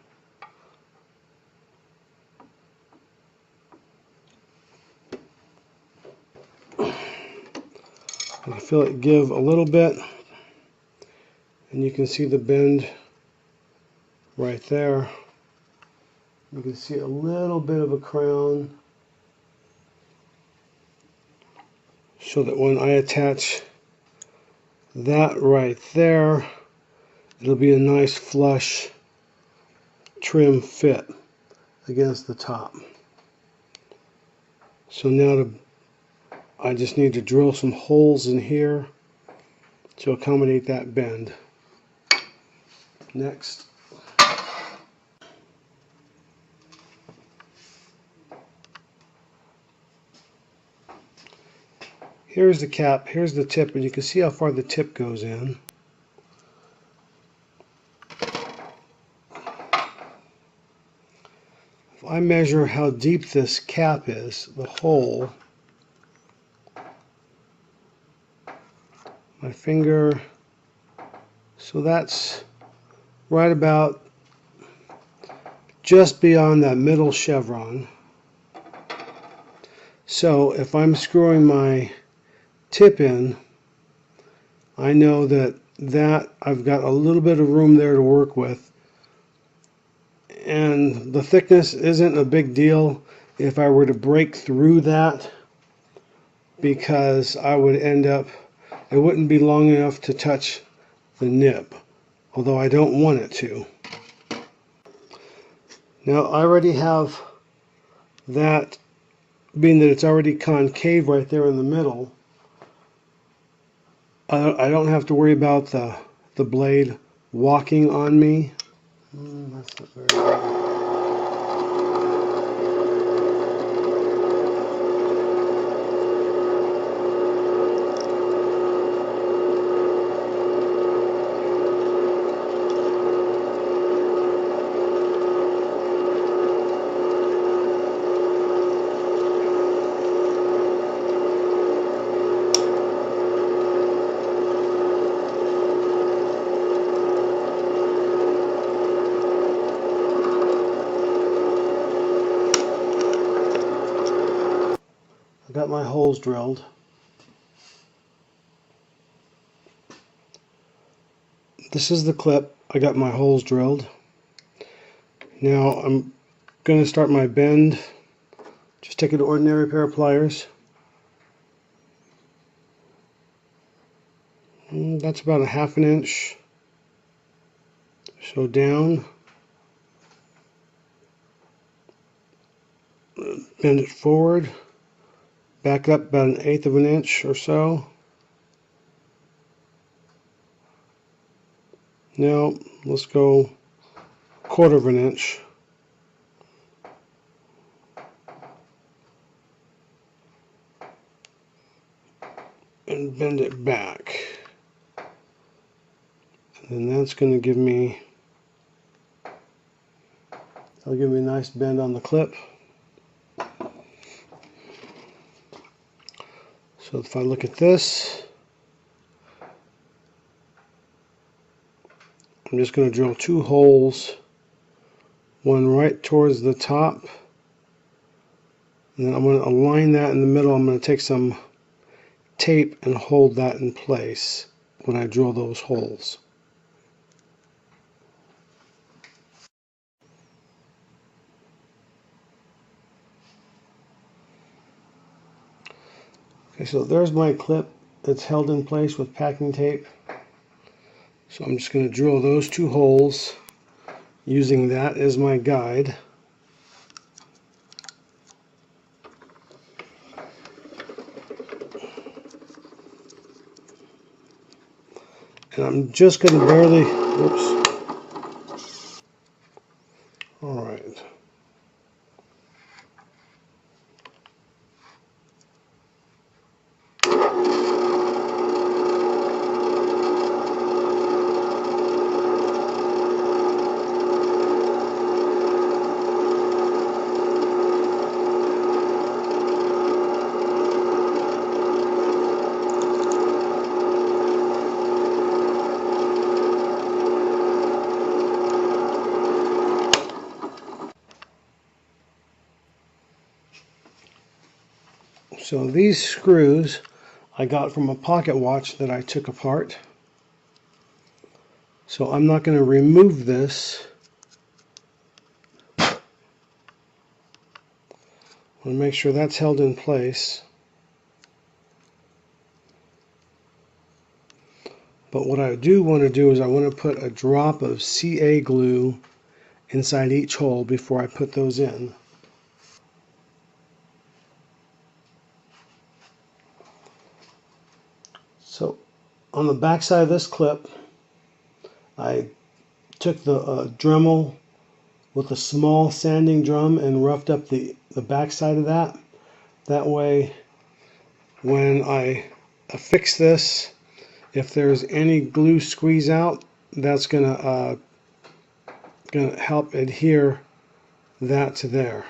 I feel it give a little bit, and you can see the bend right there. You can see a little bit of a crown, so that when I attach that right there, it'll be a nice flush trim fit against the top. So now I just need to drill some holes in here to accommodate that bend. Next, here's the cap, here's the tip, and you can see how far the tip goes in. If I measure how deep this cap is, the hole, my finger, so that's right about just beyond that middle chevron. So if I'm screwing my tip in, I know that I've got a little bit of room there to work with, and the thickness isn't a big deal if I were to break through that, because I would end up, it wouldn't be long enough to touch the nib although I don't want it to. Now I already have that, being that it's already concave right there in the middle. I don't have to worry about the blade walking on me. That's not very good. I got my holes drilled. This is the clip. I got my holes drilled. Now I'm going to start my bend. Just take an ordinary pair of pliers. That's about 1/2 inch. So down. Bend it forward. Back up about 1/8 inch or so. Now let's go 1/4 inch. And bend it back. And that's going to give me, that'll give me a nice bend on the clip. So if I look at this, I'm just going to drill 2 holes, one right towards the top, and then I'm going to align that in the middle. I'm going to take some tape and hold that in place when I drill those holes. Okay, so there's my clip that's held in place with packing tape. So I'm just going to drill those 2 holes using that as my guide. And I'm just going to barely, whoops. All right. So these screws I got from a pocket watch that I took apart. So I'm not going to remove this. I want to make sure that's held in place. But what I do want to do is I want to put a drop of CA glue inside each hole before I put those in. So on the back side of this clip, I took the Dremel with a small sanding drum and roughed up the back side of that. That way, when I affix this, if there's any glue squeeze out, that's gonna help adhere that to there.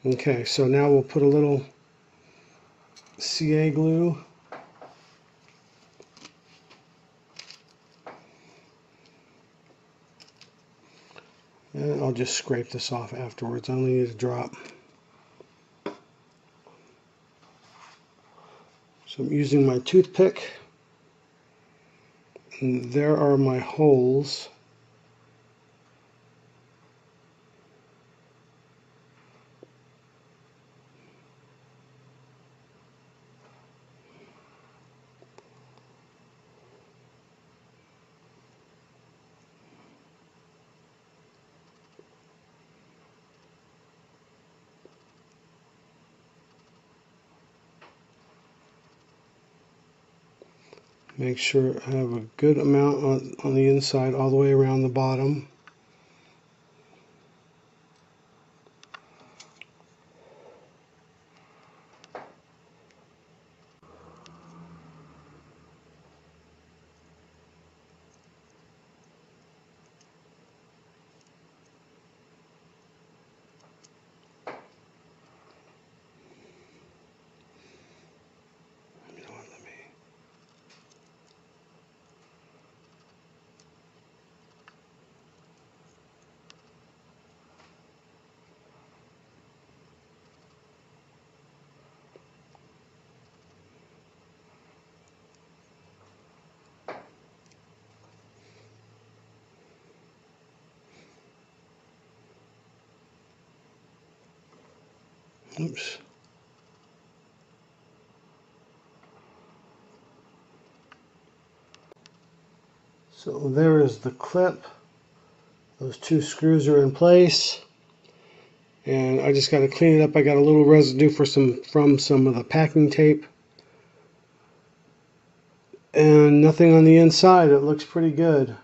Okay, so now we'll put a little CA glue. And I'll just scrape this off afterwards. I only need a drop. So I'm using my toothpick. And there are my holes. Make sure I have a good amount on the inside all the way around the bottom. Oops. So there is the clip. Those two screws are in place. And I just got to clean it up. I got a little residue from some of the packing tape. And nothing on the inside. It looks pretty good.